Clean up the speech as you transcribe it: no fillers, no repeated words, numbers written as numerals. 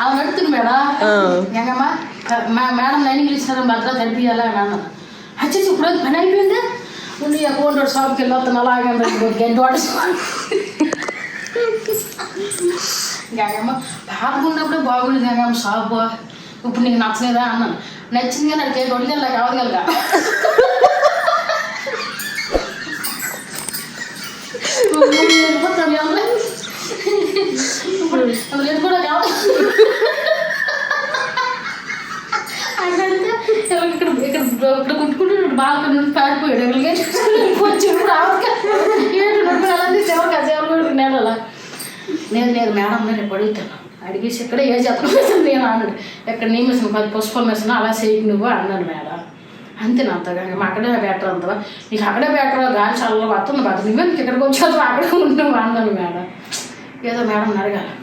அவன் எடுத்துக்கு மேடம் எங்கம்மா மேடம் லைனிంగ్ ఇచ్చారు భద్రత చనిపోయాలా అని అన్నాను అచ్చేసి ఇప్పుడు పని అయిపోయింది నువ్వు అకౌంట్ షాప్కి వెళ్ళొస్తాను అలాగే గంట వాడేసుకోవాలి గంగమ్మ పాపకున్నప్పుడే బాగుంది గంగమ్మ షాపు ఇప్పుడు నీకు నచ్చలేదా అన్నాను నచ్చింది కానీ అడిగే రొట్టెలా కావగలగా వెళ్ళిపోతాను ఇప్పుడు అందులో కూడా కావాలి ఇక్కడ కుట్టుకుంటూ బాగా పారిపోయాడు నెలలా నేను మేడం రేపు అడుగుతాను అడిగేసి ఇక్కడ ఏ చేస్తాను నేను అన్నాడు ఎక్కడ నీ మిషన్ 10 పుష్పం మిషన్ అలా చేయకు నువ్వు అన్నాను మేడం అంతే నా అంతగా అక్కడే బెటర్ అంతవా నీకు అక్కడే బెటర్ గాలి చాలా వస్తుంది బాధ నువ్వే నీకు ఇక్కడికి వచ్చావు అక్కడే ఉంటున్నావు అన్నాను మేడం ఏదో మేడం అడగాలి